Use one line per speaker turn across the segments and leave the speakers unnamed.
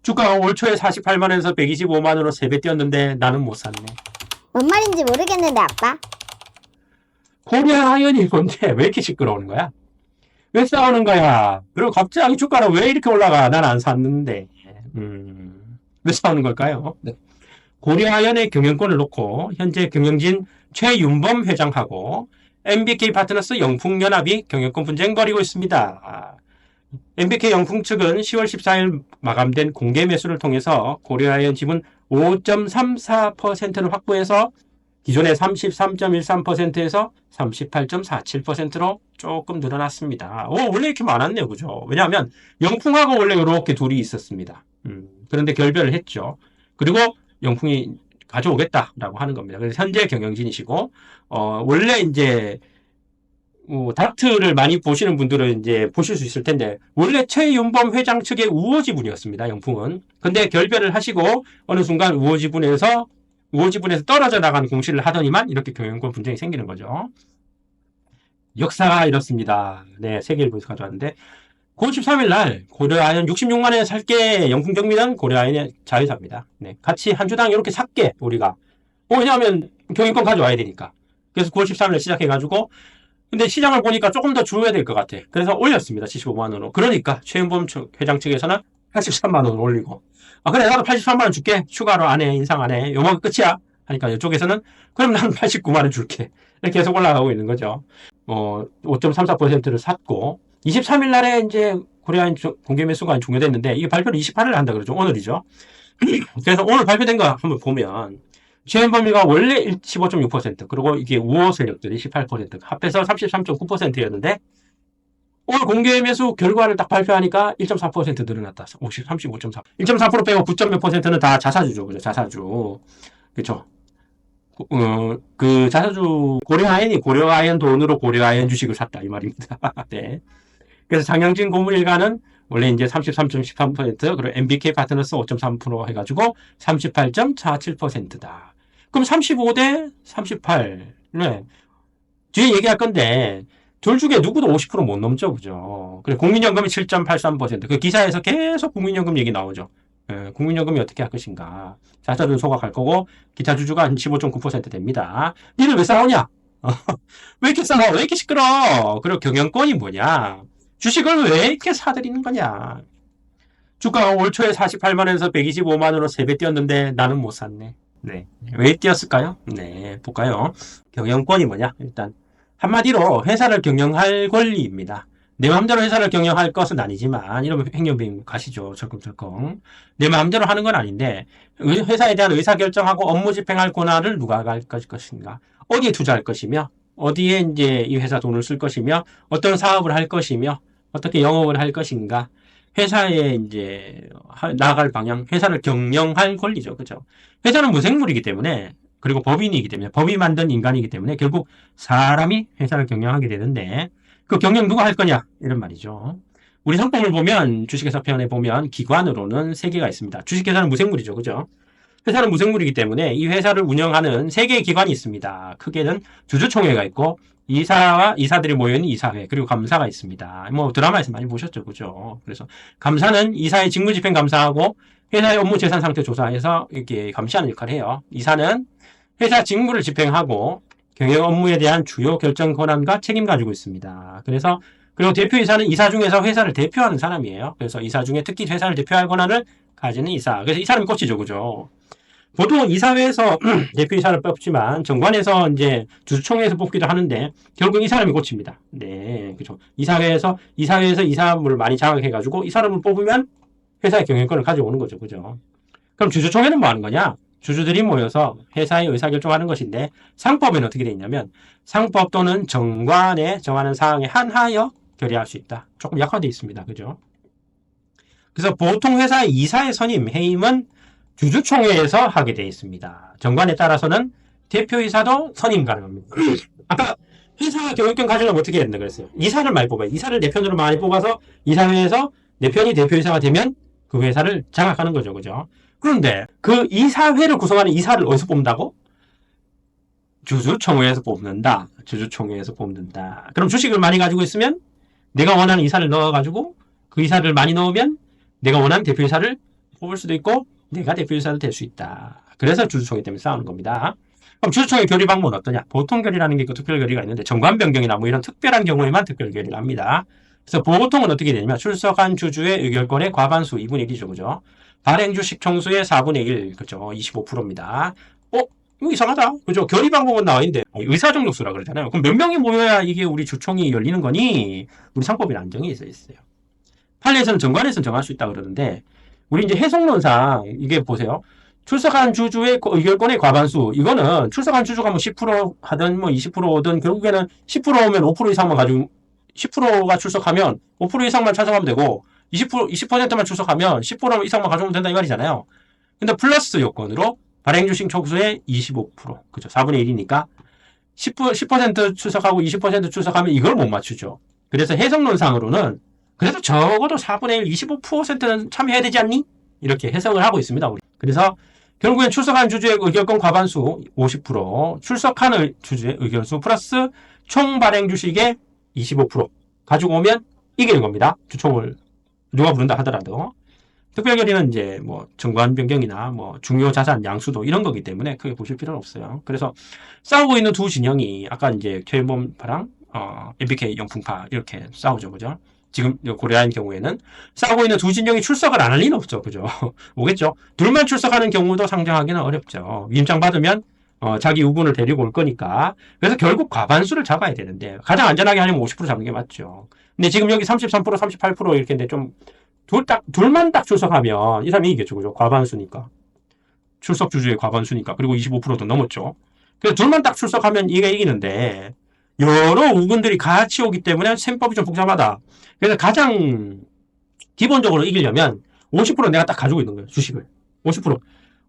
주가가 올 초에 48만원에서 125만원으로 3배 뛰었는데 나는 못 샀네.
뭔 말인지 모르겠는데 아빠.
고려아연이 뭔데 왜 이렇게 시끄러우는 거야? 왜 싸우는 거야? 그리고 갑자기 주가는 왜 이렇게 올라가? 난 안 샀는데. 왜 싸우는 걸까요? 네. 고려아연의 경영권을 놓고 현재 경영진 최윤범 회장하고 MBK 파트너스 영풍연합이 경영권 분쟁 벌이고 있습니다. MBK 영풍 측은 10월 14일 마감된 공개 매수를 통해서 고려아연 지분 5.34%를 확보해서 기존의 33.13%에서 38.47%로 조금 늘어났습니다. 원래 이렇게 많았네요. 그죠? 왜냐하면 영풍하고 원래 이렇게 둘이 있었습니다. 그런데 결별을 했죠. 그리고 영풍이 가져오겠다라고 하는 겁니다. 그래서 현재 경영진이시고, 원래 이제, 다트를 많이 보시는 분들은 이제 보실 수 있을 텐데, 원래 최윤범 회장 측의 우호지분이었습니다. 영풍은. 근데 결별을 하시고, 어느 순간 우호지분에서 떨어져 나가는 공시를 하더니만 이렇게 경영권 분쟁이 생기는 거죠. 역사가 이렇습니다. 네, 세계일보에서 가져왔는데 9월 13일 날 고려아연 66만 원에 살게 영풍경미는 고려아연의 자회사입니다. 네, 같이 한 주당 이렇게 샀게 우리가. 왜냐하면 경영권 가져와야 되니까. 그래서 9월 13일 날 시작해가지고 근데 시장을 보니까 조금 더 줄여야 될 것 같아. 그래서 올렸습니다. 75만 원으로. 그러니까 최윤범 회장 측에서는 83만 원 올리고 그래 나도 83만 원 줄게. 추가로 안 해. 인상 안 해. 요만 끝이야. 하니까 이쪽에서는 그럼 나는 89만 원 줄게. 이렇게 계속 올라가고 있는 거죠. 5.34%를 샀고 23일 날에 이제 고려아연 공개 매수가 종료됐는데 이게 발표를 28일 한다 그러죠. 오늘이죠. 그래서 오늘 발표된 거 한번 보면 최현범위가 원래 15.6% 그리고 이게 우호 세력들이 18% 합해서 33.9%였는데 오늘 공개 매수 결과를 딱 발표하니까 1.4% 늘어났다. 35.4. 1.4% 빼고 9. 몇 %는 다 자사주죠. 그죠? 자사주. 그쵸? 그 자사주 고려아연이 고려아연 돈으로 고려아연 주식을 샀다 이 말입니다. 네. 그래서 장영진 고물일가는 원래 이제 33.13% 그리고 MBK 파트너스 5.3% 해가지고 38.47%다. 그럼 35대 38. 네. 뒤에 얘기할 건데 둘 중에 누구도 50% 못 넘죠, 그죠? 그래 국민연금이 7.83%. 그 기사에서 계속 국민연금 얘기 나오죠. 국민연금이 어떻게 할 것인가. 자사주는 소각할 거고 기타 주주가 한 15.9% 됩니다. 니들 왜 싸우냐? 왜 이렇게 싸워? 왜 이렇게 시끄러? 그리고 경영권이 뭐냐? 주식을 왜 이렇게 사들이는 거냐? 주가가 올 초에 48만 원에서 125만 원으로 3배 뛰었는데 나는 못 샀네. 네. 왜 뛰었을까요? 네, 볼까요? 경영권이 뭐냐? 일단 한마디로 회사를 경영할 권리입니다. 내 마음대로 회사를 경영할 것은 아니지만 이러면 행정비임 가시죠. 철컹철컹. 내 마음대로 하는 건 아닌데 회사에 대한 의사결정하고 업무 집행할 권한을 누가 가질 것인가? 어디에 투자할 것이며 어디에 이제 이 회사 돈을 쓸 것이며 어떤 사업을 할 것이며 어떻게 영업을 할 것인가? 회사에 이제 나아갈 방향, 회사를 경영할 권리죠. 그죠? 회사는 무생물이기 때문에 그리고 법인이기 때문에 법이 만든 인간이기 때문에 결국 사람이 회사를 경영하게 되는데 그 경영 누가 할 거냐 이런 말이죠. 우리 상품을 보면 주식회사 편에 보면 기관으로는 3개가 있습니다. 주식회사는 무생물이죠. 그죠? 회사는 무생물이기 때문에 이 회사를 운영하는 3개의 기관이 있습니다. 크게는 주주총회가 있고 이사와 이사들이 모여있는 이사회 그리고 감사가 있습니다. 뭐 드라마에서 많이 보셨죠. 그죠? 그래서 감사는 이사의 직무집행 감사하고 회사의 업무 재산 상태 조사해서 이렇게 감시하는 역할을 해요. 이사는 회사 직무를 집행하고 경영 업무에 대한 주요 결정 권한과 책임 가지고 있습니다. 그리고 대표이사는 이사 중에서 회사를 대표하는 사람이에요. 그래서 이사 중에 특히 회사를 대표할 권한을 가지는 이사. 그래서 이 사람이 꽃이죠. 그죠? 보통 이사회에서 대표이사를 뽑지만 정관에서 이제 주주총회에서 뽑기도 하는데 결국 이 사람이 꽃입니다. 네. 그죠. 이사회에서 이사람을 많이 장악해가지고 이 사람을 뽑으면 회사의 경영권을 가져오는 거죠. 그죠? 그럼 주주총회는 뭐 하는 거냐? 주주들이 모여서 회사의 의사결정하는 것인데 상법에는 어떻게 되어 있냐면 상법 또는 정관에 정하는 사항에 한하여 결의할 수 있다. 조금 약화되어 있습니다. 그죠? 그래서 보통 회사의 이사의 선임, 해임은 주주총회에서 하게 되어 있습니다. 정관에 따라서는 대표이사도 선임 가능합니다. 아까 회사 경영권 가지려면 어떻게 해야 된다 그랬어요? 이사를 많이 뽑아요. 이사를 내 편으로 많이 뽑아서 이사회에서 내 편이 대표이사가 되면 그 회사를 장악하는 거죠. 그죠? 그런데 그 이사회를 구성하는 이사를 어디서 뽑는다고? 주주총회에서 뽑는다. 주주총회에서 뽑는다. 그럼 주식을 많이 가지고 있으면 내가 원하는 이사를 넣어가지고 그 이사를 많이 넣으면 내가 원하는 대표이사를 뽑을 수도 있고 내가 대표이사도 될 수 있다. 그래서 주주총회 때문에 싸우는 겁니다. 그럼 주주총회 결의 방법은 어떠냐? 보통 결의라는 게 있고 특별 결의가 있는데 정관 변경이나 뭐 이런 특별한 경우에만 특별 결의를 합니다. 그래서 보통은 어떻게 되냐면 출석한 주주의 의결권의 과반수 2분의 1이죠. 그죠? 발행 주식 총수의 4분의 1, 그죠? 25%입니다. 이거 이상하다. 그죠? 결의 방법은 나와 있는데 의사정족수라 그러잖아요. 그럼 몇 명이 모여야 이게 우리 주총이 열리는 거니? 우리 상법에 안정이 있어 있어요. 판례에서는 정관에서는 정할 수 있다 그러는데 우리 이제 해석론상 이게 보세요. 출석한 주주의 의결권의 과반수. 이거는 출석한 주주가 뭐 10% 하든 뭐 20%든 결국에는 10%면 5% 이상만 가지고 10%가 출석하면 5% 이상만 찬성하면 되고 20%만 출석하면 10% 이상만 가져오면 된다 이 말이잖아요. 근데 플러스 요건으로 발행 주식 총수의 25%. 그죠? 4분의 1이니까 10% 출석하고 20% 출석하면 이걸 못 맞추죠. 그래서 해석론상으로는 그래도 적어도 4분의 1, 25%는 참여해야 되지 않니? 이렇게 해석을 하고 있습니다. 우리. 그래서 결국엔 출석한 주주의 의결권 과반수 50%, 출석한 주주의 의결수 플러스 총 발행 주식의 25% 가지고 오면 이기는 겁니다. 주총을 누가 부른다 하더라도. 특별결의는 이제 뭐 정관 변경이나 뭐 중요 자산 양수도 이런 거기 때문에 크게 보실 필요는 없어요. 그래서 싸우고 있는 두 진영이 아까 이제 최범파랑 MBK 영풍파 이렇게 싸우죠, 그죠? 지금 고려한 경우에는 싸우고 있는 두 진영이 출석을 안 할 리는 없죠, 그죠? 오겠죠? 둘만 출석하는 경우도 상정하기는 어렵죠. 위임장 받으면 자기 우군을 데리고 올 거니까. 그래서 결국 과반수를 잡아야 되는데 가장 안전하게 하려면 50% 잡는 게 맞죠. 근데 지금 여기 33%, 38% 이렇게 했는데 좀 둘만 딱 출석하면 이 사람이 이기겠죠, 그죠? 과반수니까. 출석 주주의 과반수니까. 그리고 25%도 넘었죠. 그래서 둘만 딱 출석하면 이게 이기는데 여러 우군들이 같이 오기 때문에 셈법이 좀 복잡하다. 그래서 가장 기본적으로 이기려면 50% 내가 딱 가지고 있는 거예요, 주식을. 50%.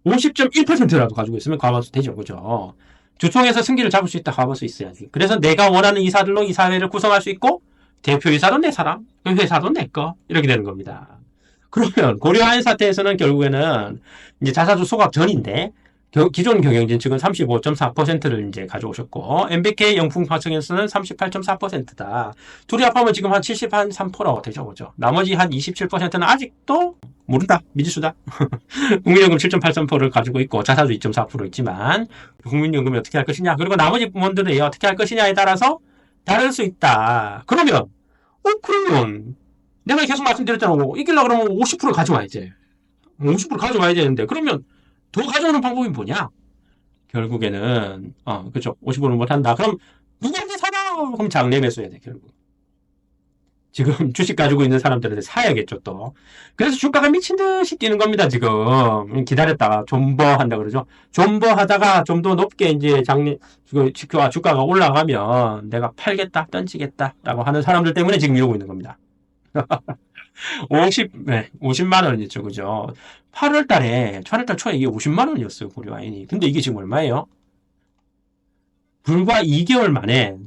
50.1%라도 가지고 있으면 과반수 되죠, 그죠? 주총에서 승기를 잡을 수 있다, 과반수 있어야지. 그래서 내가 원하는 이사들로 이사회를 구성할 수 있고 대표이사도 내 사람, 회사도 내 거, 이렇게 되는 겁니다. 그러면 고려하인 사태에서는 결국에는 이제 자사주 소각 전인데 기존 경영진 측은 35.4%를 이제 가져오셨고 MBK 영풍파 측에서는 38.4%다. 둘이 합하면 지금 한 73% 되죠, 그죠? 나머지 한 27%는 아직도 모른다, 미지수다. 국민연금 7.83%를 가지고 있고 자사주 2.4% 있지만 국민연금이 어떻게 할 것이냐, 그리고 나머지 부문들이 어떻게 할 것이냐에 따라서 다를 수 있다. 그러면 내가 계속 말씀드렸잖아. 이기려고 그러면 50% 가져와야지. 50% 가져와야 되는데 그러면 더 가져오는 방법이 뭐냐? 결국에는 그렇죠. 50%는 못한다. 그럼 누구한테 사냐? 그럼 장내 매수해야 돼, 결국. 지금 주식 가지고 있는 사람들한테 사야겠죠, 또. 그래서 주가가 미친 듯이 뛰는 겁니다, 지금. 기다렸다가 존버한다 그러죠. 존버하다가 좀 더 높게 이제 주가가 올라가면 내가 팔겠다, 던지겠다라고 하는 사람들 때문에 지금 이러고 있는 겁니다. 50만 원이죠, 그죠? 8월 초에 이게 50만 원이었어요, 고려아인이. 근데 이게 지금 얼마예요? 불과 2개월 만에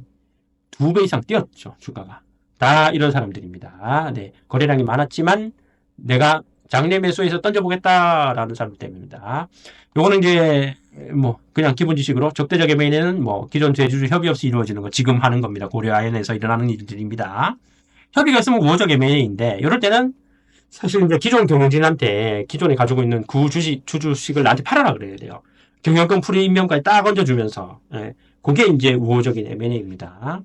2배 이상 뛰었죠, 주가가. 다 이런 사람들입니다. 네, 거래량이 많았지만 내가 장내 매수해서 던져보겠다라는 사람 때문입니다. 요거는 이제 뭐 그냥 기본 지식으로 적대적 M&A는 뭐 기존 대주주 협의 없이 이루어지는 거 지금 하는 겁니다. 고려아연에서 일어나는 일들입니다. 협의가 있으면 우호적 M&A인데 이럴 때는 사실 이제 기존 경영진한테 기존에 가지고 있는 주주식을 나한테 팔아라 그래야 돼요. 경영권 풀이 임명까지 딱 얹어주면서 그게 이제 우호적인 M&A입니다.